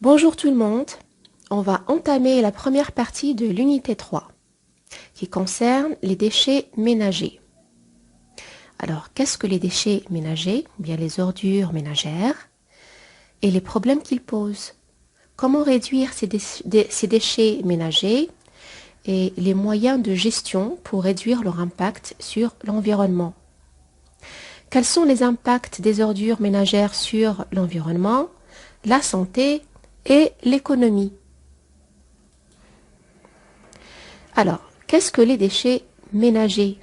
Bonjour tout le monde, on va entamer la première partie de l'unité 3 qui concerne les déchets ménagers. Alors, qu'est-ce que les déchets ménagers, ou bien les ordures ménagères, et les problèmes qu'ils posent? Comment réduire ces déchets ménagers et les moyens de gestion pour réduire leur impact sur l'environnement? Quels sont les impacts des ordures ménagères sur l'environnement, la santé et l'économie? Alors, qu'est-ce que les déchets ménagers?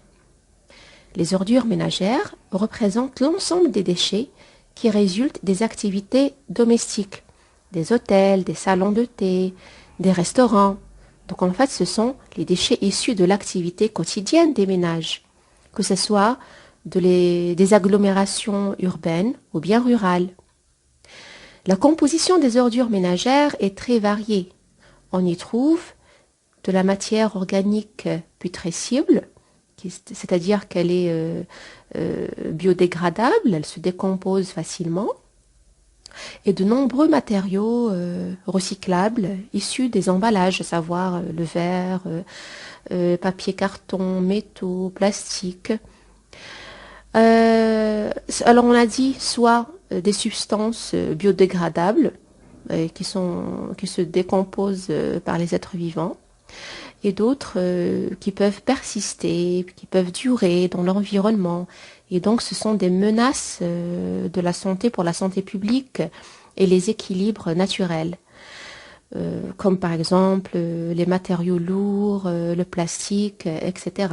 Les ordures ménagères représentent l'ensemble des déchets qui résultent des activités domestiques, des hôtels, des salons de thé, des restaurants. Donc en fait, ce sont les déchets issus de l'activité quotidienne des ménages, que ce soit des agglomérations urbaines ou bien rurales. La composition des ordures ménagères est très variée. On y trouve de la matière organique putrescible, c'est-à-dire qu'elle est biodégradable, elle se décompose facilement, et de nombreux matériaux recyclables issus des emballages, à savoir le verre, papier carton, métaux, plastique. Alors on a dit soit des substances biodégradables qui se décomposent par les êtres vivants, et d'autres qui peuvent persister, qui peuvent durer dans l'environnement. Et donc ce sont des menaces de la santé pour la santé publique et les équilibres naturels, comme par exemple les matériaux lourds, le plastique, etc.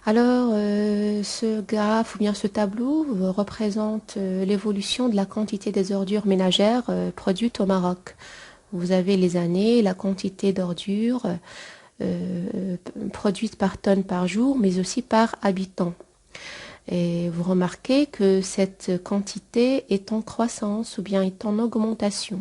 Alors, ce graphe ou bien ce tableau représente l'évolution de la quantité des ordures ménagères produites au Maroc. Vous avez les années, la quantité d'ordures produites par tonne par jour, mais aussi par habitant. Et vous remarquez que cette quantité est en croissance ou bien est en augmentation.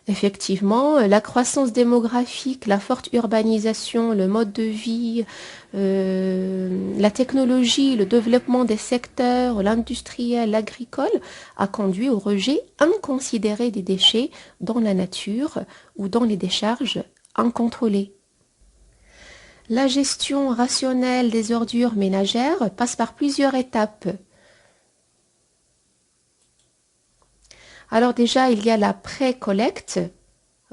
Effectivement, la croissance démographique, la forte urbanisation, le mode de vie, la technologie, le développement des secteurs, l'industriel, l'agricole, a conduit au rejet inconsidéré des déchets dans la nature ou dans les décharges incontrôlées. La gestion rationnelle des ordures ménagères passe par plusieurs étapes. Alors déjà, il y a la pré-collecte.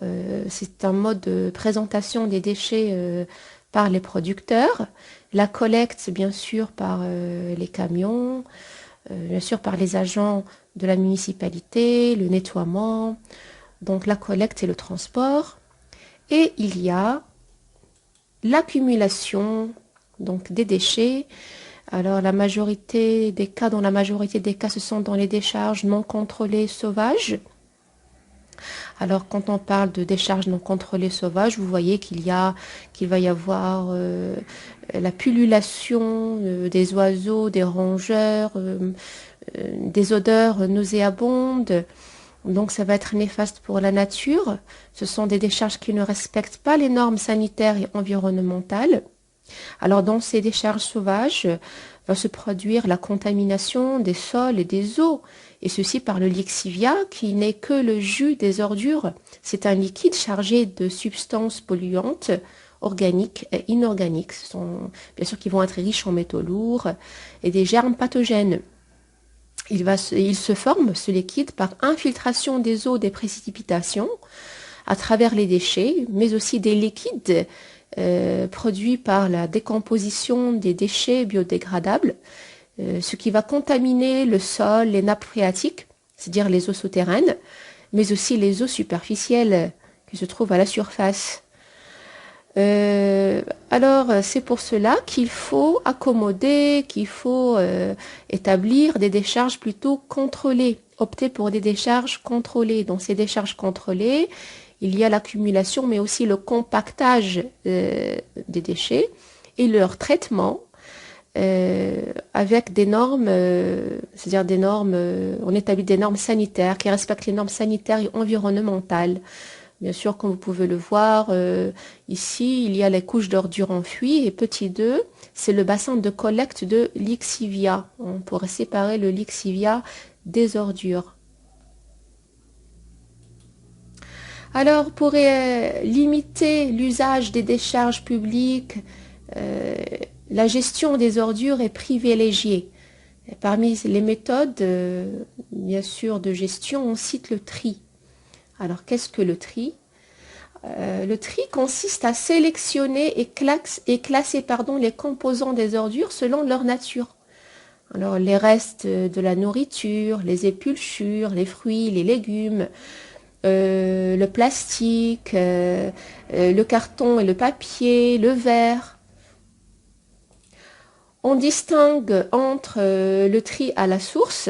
C'est un mode de présentation des déchets par les producteurs. La collecte, bien sûr, par les camions, bien sûr, par les agents de la municipalité, le nettoiement. Donc la collecte et le transport. Et il y a l'accumulation donc des déchets. Alors, dans la majorité des cas, ce sont dans les décharges non contrôlées sauvages. Alors, quand on parle de décharges non contrôlées sauvages, vous voyez qu'il va y avoir la pullulation des oiseaux, des rongeurs, des odeurs nauséabondes. Donc, ça va être néfaste pour la nature. Ce sont des décharges qui ne respectent pas les normes sanitaires et environnementales. Alors, dans ces décharges sauvages, va se produire la contamination des sols et des eaux, et ceci par le lixivia, qui n'est que le jus des ordures. C'est un liquide chargé de substances polluantes, organiques et inorganiques. Ce sont, bien sûr, qui vont être riches en métaux lourds et des germes pathogènes. Il se forme, ce liquide, par infiltration des eaux des précipitations à travers les déchets, mais aussi des liquides produit par la décomposition des déchets biodégradables, ce qui va contaminer le sol, les nappes phréatiques, c'est-à-dire les eaux souterraines, mais aussi les eaux superficielles qui se trouvent à la surface. Alors, c'est pour cela qu'il faut accommoder, qu'il faut établir des décharges plutôt contrôlées, opter pour des décharges contrôlées. Dans ces décharges contrôlées, il y a l'accumulation, mais aussi le compactage des déchets et leur traitement avec des normes, c'est-à-dire on établit des normes sanitaires qui respectent les normes sanitaires et environnementales. Bien sûr, comme vous pouvez le voir, ici, il y a les couches d'ordures enfouies. Et petit 2, c'est le bassin de collecte de lixivia. On pourrait séparer le lixivia des ordures. Alors, pour limiter l'usage des décharges publiques, la gestion des ordures est privilégiée. Et parmi les méthodes, bien sûr, de gestion, on cite le tri. Alors, qu'est-ce que le tri? Le tri consiste à sélectionner et classer les composants des ordures selon leur nature. Alors, les restes de la nourriture, les épulchures, les fruits, les légumes, le plastique, le carton et le papier, le verre. On distingue entre le tri à la source,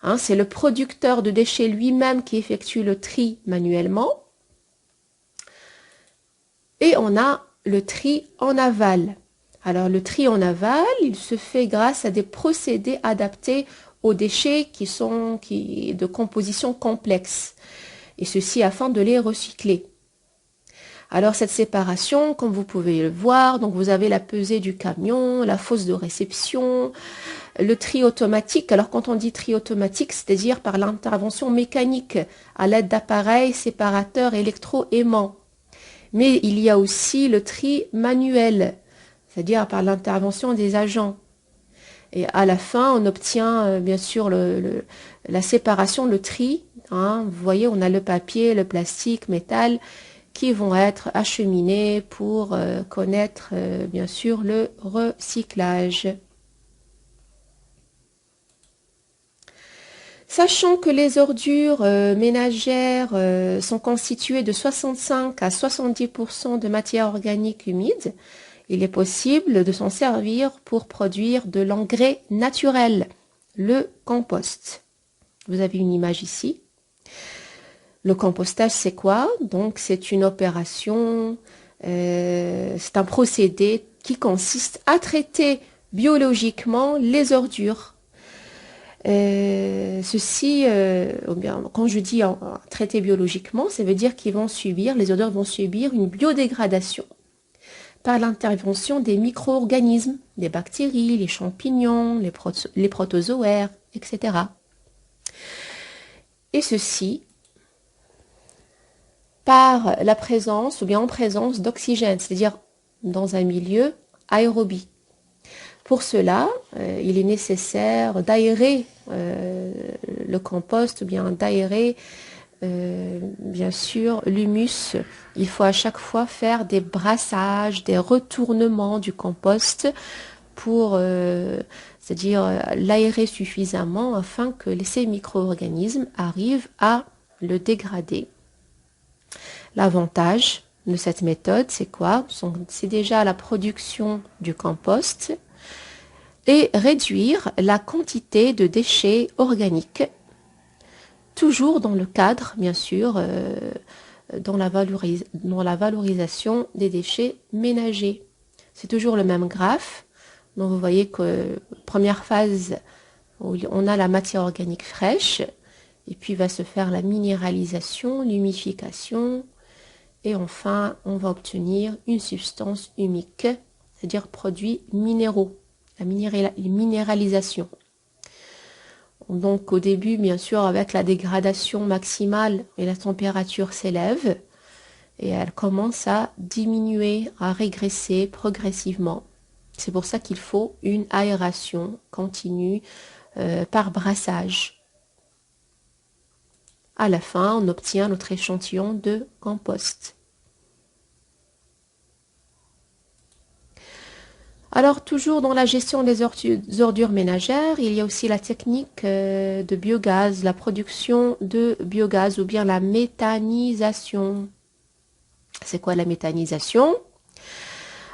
hein, c'est le producteur de déchets lui-même qui effectue le tri manuellement, et on a le tri en aval. Alors le tri en aval, il se fait grâce à des procédés adaptés aux déchets qui sont de composition complexe, et ceci afin de les recycler. Alors cette séparation, comme vous pouvez le voir, donc vous avez la pesée du camion, la fosse de réception, le tri automatique. Alors quand on dit tri automatique, c'est-à-dire par l'intervention mécanique à l'aide d'appareils séparateurs électro-aimants. Mais il y a aussi le tri manuel, c'est-à-dire par l'intervention des agents. Et à la fin, on obtient bien sûr la séparation, le tri. Hein. Vous voyez, on a le papier, le plastique, métal, qui vont être acheminés pour connaître bien sûr le recyclage. Sachant que les ordures ménagères sont constituées de 65 à 70% de matière organique humide, il est possible de s'en servir pour produire de l'engrais naturel, le compost. Vous avez une image ici. Le compostage, c'est quoi? Donc, c'est une opération, c'est un procédé qui consiste à traiter biologiquement les ordures. Quand je dis traiter biologiquement, ça veut dire les odeurs vont subir une biodégradation par l'intervention des micro-organismes, des bactéries, les champignons, les protozoaires, etc. Et ceci par la présence ou bien en présence d'oxygène, c'est-à-dire dans un milieu aérobie. Pour cela, il est nécessaire d'aérer le compost, ou bien d'aérer bien sûr l'humus. Il faut à chaque fois faire des brassages, des retournements du compost pour c'est-à-dire l'aérer suffisamment afin que ces micro-organismes arrivent à le dégrader. L'avantage de cette méthode, c'est quoi? C'est déjà la production du compost et réduire la quantité de déchets organiques, toujours dans le cadre, bien sûr, dans la valorisation des déchets ménagers. C'est toujours le même graphe. Donc vous voyez que première phase, on a la matière organique fraîche, et puis va se faire la minéralisation, l'humification, et enfin on va obtenir une substance humique, c'est-à-dire produits minéraux, la minéralisation. Donc au début, bien sûr, avec la dégradation maximale, et la température s'élève, et elle commence à diminuer, à régresser progressivement. C'est pour ça qu'il faut une aération continue par brassage. À la fin, on obtient notre échantillon de compost. Alors, toujours dans la gestion des ordures ménagères, il y a aussi la technique de biogaz, la production de biogaz ou bien la méthanisation. C'est quoi la méthanisation?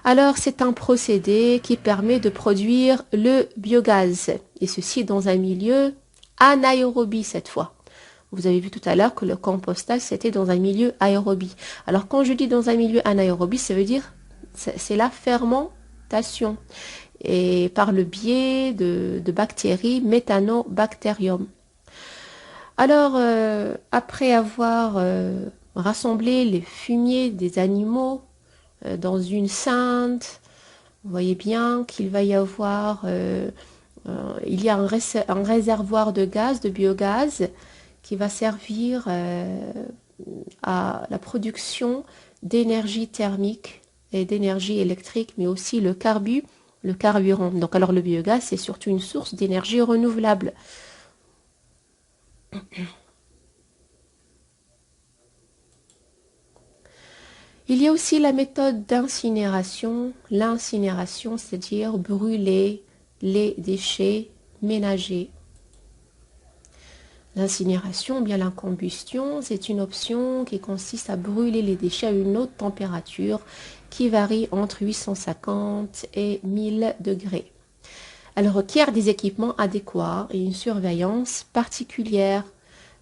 Alors, c'est un procédé qui permet de produire le biogaz, et ceci dans un milieu anaérobie cette fois. Vous avez vu tout à l'heure que le compostage, c'était dans un milieu aérobie. Alors, quand je dis dans un milieu anaérobie, ça veut dire c'est la fermentation, et par le biais de bactéries Methanobacterium. Alors, après avoir rassembler les fumiers des animaux dans une cinte. Vous voyez bien qu'il va y avoir, il y a un réservoir de gaz, de biogaz, qui va servir à la production d'énergie thermique et d'énergie électrique, mais aussi le carburant. Donc alors le biogaz, c'est surtout une source d'énergie renouvelable. Il y a aussi la méthode d'incinération. L'incinération, c'est-à-dire brûler les déchets ménagers. L'incinération, bien la combustion, c'est une option qui consiste à brûler les déchets à une haute température qui varie entre 850 et 1000 degrés. Elle requiert des équipements adéquats et une surveillance particulière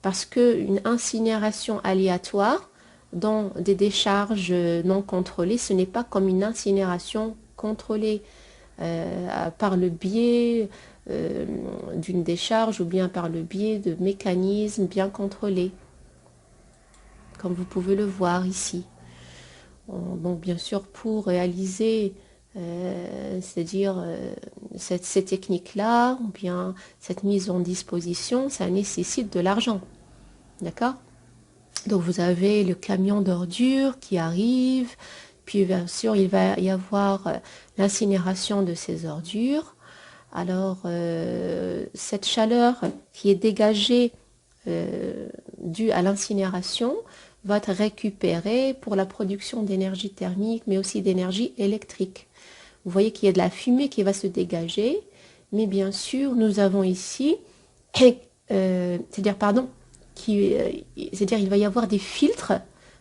parce qu'une incinération aléatoire dans des décharges non contrôlées, ce n'est pas comme une incinération contrôlée par le biais d'une décharge ou bien par le biais de mécanismes bien contrôlés, comme vous pouvez le voir ici. Donc bien sûr, pour réaliser c'est-à-dire ces techniques-là, ou bien cette mise en disposition, ça nécessite de l'argent. D'accord? Donc vous avez le camion d'ordures qui arrive, puis bien sûr il va y avoir l'incinération de ces ordures. Alors cette chaleur qui est dégagée due à l'incinération va être récupérée pour la production d'énergie thermique, mais aussi d'énergie électrique. Vous voyez qu'il y a de la fumée qui va se dégager, mais bien sûr, nous avons ici, c'est-à-dire, pardon, c'est-à-dire il va y avoir des filtres,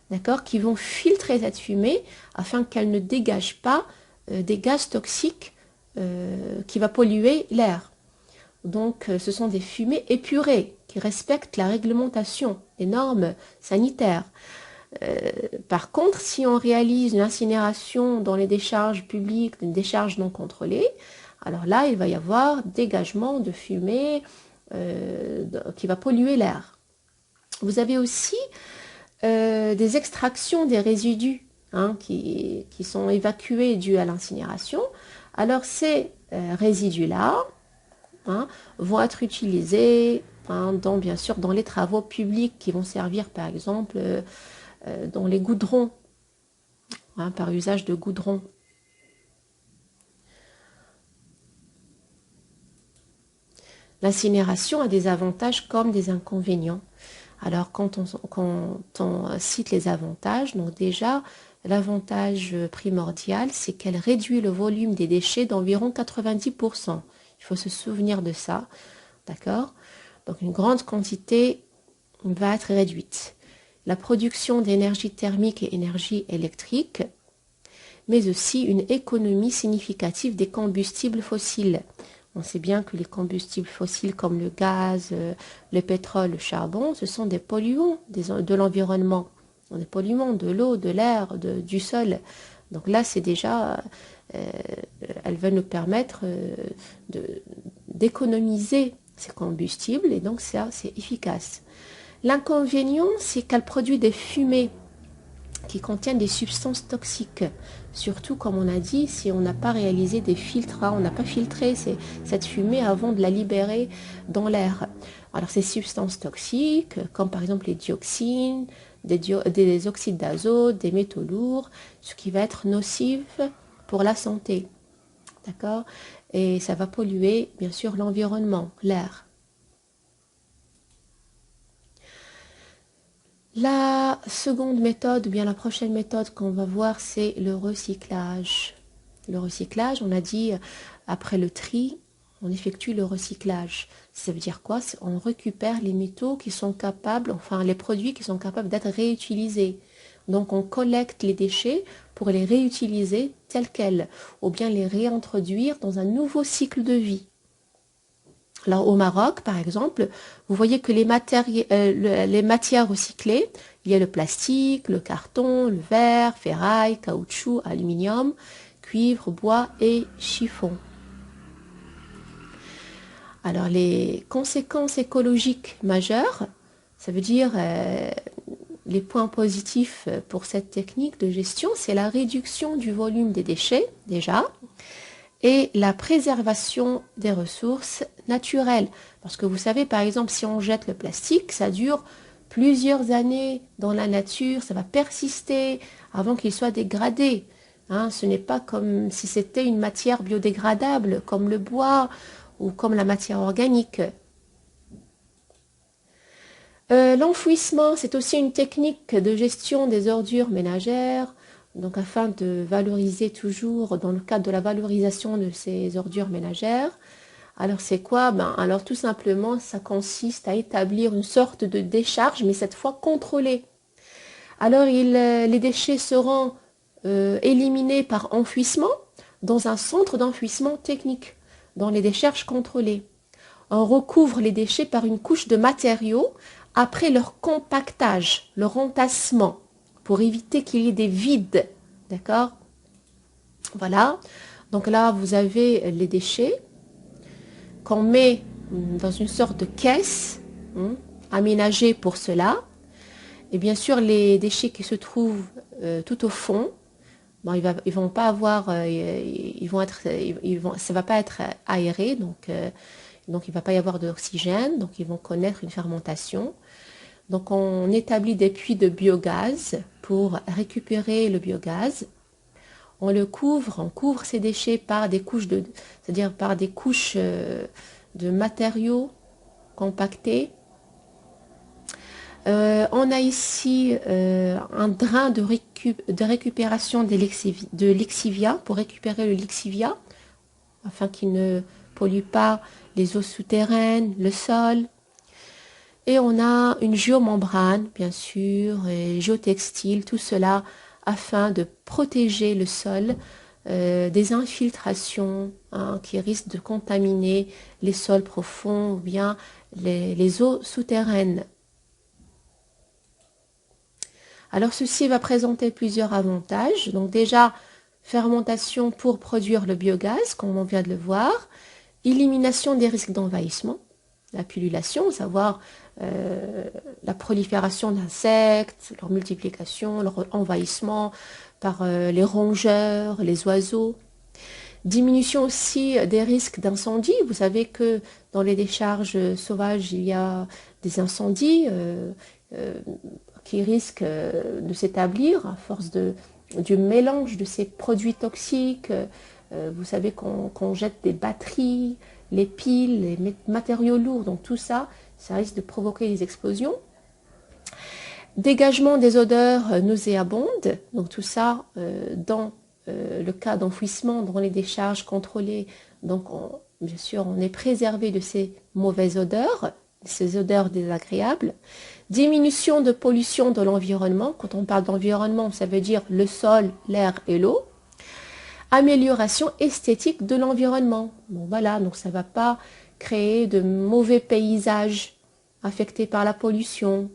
d'accord, qui vont filtrer cette fumée afin qu'elle ne dégage pas des gaz toxiques qui va polluer l'air. Donc, ce sont des fumées épurées qui respectent la réglementation, les normes sanitaires. Par contre, si on réalise une incinération dans les décharges publiques, des décharges non contrôlées, alors là, il va y avoir dégagement de fumée qui va polluer l'air. Vous avez aussi des extractions des résidus qui sont évacués dû à l'incinération. Alors ces résidus-là vont être utilisés bien sûr dans les travaux publics qui vont servir par exemple dans les goudrons, par usage de goudron. L'incinération a des avantages comme des inconvénients. Alors quand on cite les avantages, donc déjà l'avantage primordial, c'est qu'elle réduit le volume des déchets d'environ 90%. Il faut se souvenir de ça, d'accord? Donc une grande quantité va être réduite. La production d'énergie thermique et énergie électrique, mais aussi une économie significative des combustibles fossiles. On sait bien que les combustibles fossiles comme le gaz, le pétrole, le charbon, ce sont des polluants de l'environnement, des polluants de l'eau, de l'air, du sol. Donc là, c'est déjà, elle va nous permettre d'économiser ces combustibles et donc ça, c'est efficace. L'inconvénient, c'est qu'elle produit des fumées qui contiennent des substances toxiques. Surtout, comme on a dit, si on n'a pas réalisé des filtres, on n'a pas filtré cette fumée avant de la libérer dans l'air. Alors, ces substances toxiques, comme par exemple les dioxines, des oxydes d'azote, des métaux lourds, ce qui va être nocif pour la santé. D'accord? Et ça va polluer, bien sûr, l'environnement, l'air. La seconde méthode, ou bien la prochaine méthode qu'on va voir, c'est le recyclage. Le recyclage, on a dit, après le tri, on effectue le recyclage. Ça veut dire quoi? On récupère les métaux qui sont capables, enfin les produits qui sont capables d'être réutilisés. Donc on collecte les déchets pour les réutiliser tels quels, ou bien les réintroduire dans un nouveau cycle de vie. Alors au Maroc, par exemple, vous voyez que les matières recyclées, il y a le plastique, le carton, le verre, ferraille, caoutchouc, aluminium, cuivre, bois et chiffon. Alors les conséquences écologiques majeures, ça veut dire les points positifs pour cette technique de gestion, c'est la réduction du volume des déchets, déjà, et la préservation des ressources naturelles. Parce que vous savez, par exemple, si on jette le plastique, ça dure plusieurs années dans la nature, ça va persister avant qu'il soit dégradé. Hein, ce n'est pas comme si c'était une matière biodégradable, comme le bois ou comme la matière organique. L'enfouissement, c'est aussi une technique de gestion des ordures ménagères, donc afin de valoriser toujours, dans le cadre de la valorisation de ces ordures ménagères. Alors c'est quoi? Alors tout simplement, ça consiste à établir une sorte de décharge, mais cette fois contrôlée. Alors les déchets seront éliminés par enfouissement dans un centre d'enfouissement technique, dans les décharges contrôlées. On recouvre les déchets par une couche de matériaux après leur compactage, leur entassement, pour éviter qu'il y ait des vides. D'accord? Voilà. Donc là, vous avez les déchets qu'on met dans une sorte de caisse aménagée pour cela. Et bien sûr, les déchets qui se trouvent tout au fond, bon, ils vont pas avoir, ça va pas être aéré, donc il va pas y avoir d'oxygène, donc ils vont connaître une fermentation. Donc on établit des puits de biogaz pour récupérer le biogaz. On couvre ces déchets par des couches c'est-à-dire par des couches de matériaux compactés. On a ici un drain de récupération de lexivia pour récupérer le lexivia afin qu'il ne pollue pas les eaux souterraines, le sol. Et on a une géomembrane, bien sûr, et géotextile, tout cela afin de protéger le sol des infiltrations qui risquent de contaminer les sols profonds ou bien les eaux souterraines. Alors ceci va présenter plusieurs avantages. Donc déjà, fermentation pour produire le biogaz, comme on vient de le voir. Élimination des risques d'envahissement. La pullulation, savoir la prolifération d'insectes, leur multiplication, leur envahissement par les rongeurs, les oiseaux. Diminution aussi des risques d'incendie. Vous savez que dans les décharges sauvages, il y a des incendies qui risquent de s'établir à force du mélange de ces produits toxiques. Vous savez qu'on jette des batteries, les piles, les matériaux lourds, donc tout ça, ça risque de provoquer des explosions. Dégagement des odeurs nauséabondes, donc tout ça dans le cas d'enfouissement dans les décharges contrôlées, donc bien sûr on est préservé de ces mauvaises odeurs, ces odeurs désagréables. Diminution de pollution de l'environnement, quand on parle d'environnement, ça veut dire le sol, l'air et l'eau. Amélioration esthétique de l'environnement. Bon voilà, donc ça ne va pas créer de mauvais paysages affectés par la pollution.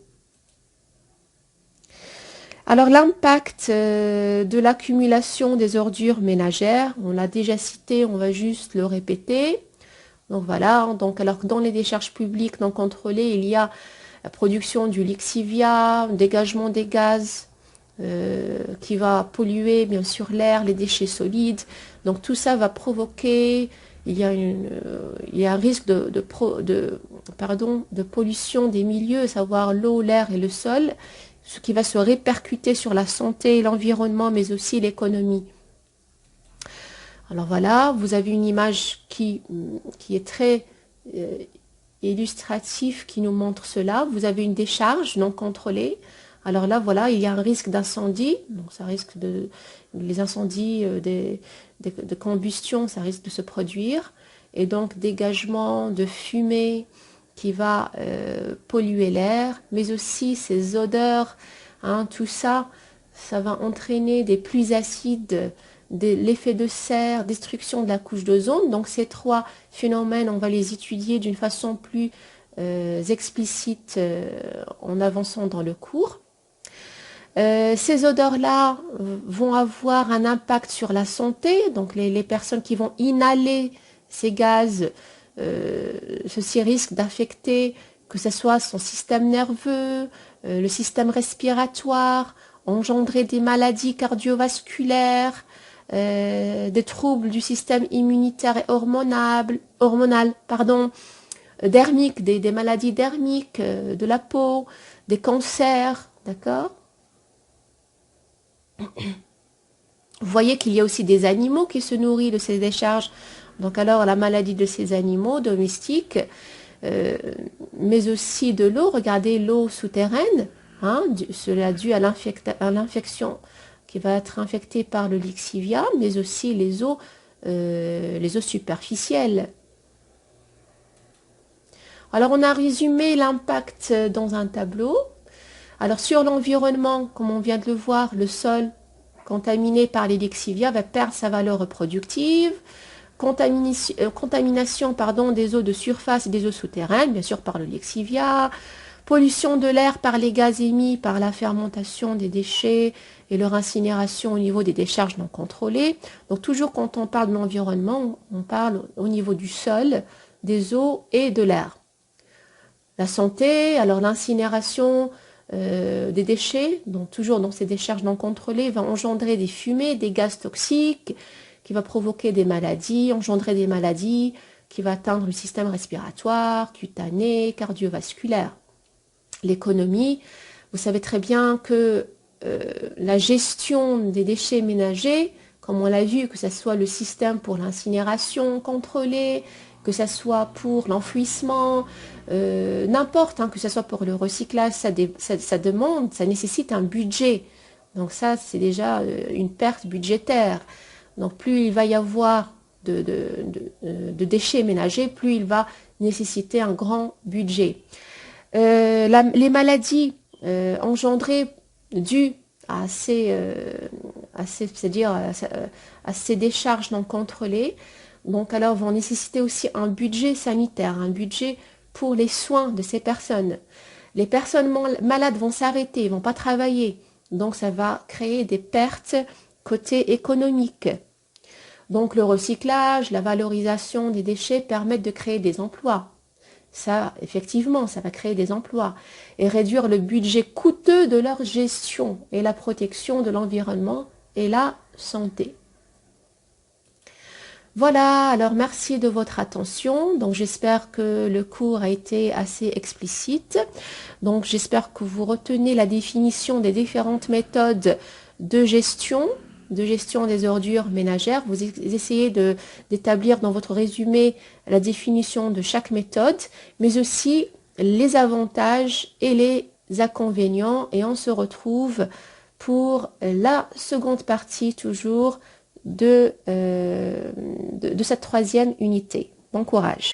Alors l'impact de l'accumulation des ordures ménagères, on l'a déjà cité, on va juste le répéter. Donc voilà, donc alors que dans les décharges publiques non contrôlées, il y a la production du lexivia, le dégagement des gaz qui va polluer bien sûr l'air, les déchets solides. Donc tout ça va provoquer, il y a un risque de pollution des milieux, à savoir l'eau, l'air et le sol, ce qui va se répercuter sur la santé, l'environnement, mais aussi l'économie. Alors voilà, vous avez une image qui est très illustrative, qui nous montre cela. Vous avez une décharge non contrôlée. Alors là, voilà, il y a un risque d'incendie. Donc ça risque les incendies de combustion, ça risque de se produire. Et donc dégagement de fumée qui va polluer l'air, mais aussi ces odeurs, tout ça, ça va entraîner des pluies acides, l'effet de serre, destruction de la couche d'ozone. Donc ces trois phénomènes, on va les étudier d'une façon plus explicite en avançant dans le cours. Ces odeurs-là vont avoir un impact sur la santé, donc les personnes qui vont inhaler ces gaz, ceci risque d'affecter que ce soit son système nerveux, le système respiratoire, engendrer des maladies cardiovasculaires, des troubles du système immunitaire et hormonal, dermique, des maladies dermiques, de la peau, des cancers, d'accord? Vous voyez qu'il y a aussi des animaux qui se nourrissent de ces décharges. Donc alors la maladie de ces animaux domestiques, mais aussi de l'eau. Regardez l'eau souterraine, hein, cela dû à l'infection qui va être infectée par le lixiviat, mais aussi les eaux superficielles. Alors on a résumé l'impact dans un tableau. Alors sur l'environnement, comme on vient de le voir, le sol contaminé par les lixiviats va perdre sa valeur reproductive. Contamination des eaux de surface et des eaux souterraines, bien sûr par le lixivia. Pollution de l'air par les gaz émis par la fermentation des déchets et leur incinération au niveau des décharges non contrôlées. Donc toujours quand on parle de l'environnement, on parle au niveau du sol, des eaux et de l'air. La santé, alors l'incinération des déchets, donc toujours dans ces décharges non contrôlées, va engendrer des fumées, des gaz toxiques, qui va provoquer des maladies, engendrer des maladies, qui va atteindre le système respiratoire, cutané, cardiovasculaire. L'économie, vous savez très bien que la gestion des déchets ménagers, comme on l'a vu, que ce soit le système pour l'incinération contrôlée, que ce soit pour l'enfouissement, n'importe, hein, que ce soit pour le recyclage, ça demande, ça nécessite un budget. Donc ça, c'est déjà une perte budgétaire. Donc plus il va y avoir de déchets ménagers, plus il va nécessiter un grand budget. Les maladies engendrées dues à ces décharges non contrôlées, donc alors vont nécessiter aussi un budget sanitaire, un budget pour les soins de ces personnes. Les personnes malades vont s'arrêter, ils ne vont pas travailler, donc ça va créer des pertes côté économique. Donc le recyclage, la valorisation des déchets permettent de créer des emplois. Ça, effectivement, ça va créer des emplois et réduire le budget coûteux de leur gestion et la protection de l'environnement et la santé. Voilà, alors merci de votre attention. Donc j'espère que le cours a été assez explicite. Donc j'espère que vous retenez la définition des différentes méthodes de gestion des ordures ménagères. Vous essayez d'établir dans votre résumé la définition de chaque méthode, mais aussi les avantages et les inconvénients. Et on se retrouve pour la seconde partie toujours de cette troisième unité. Bon courage.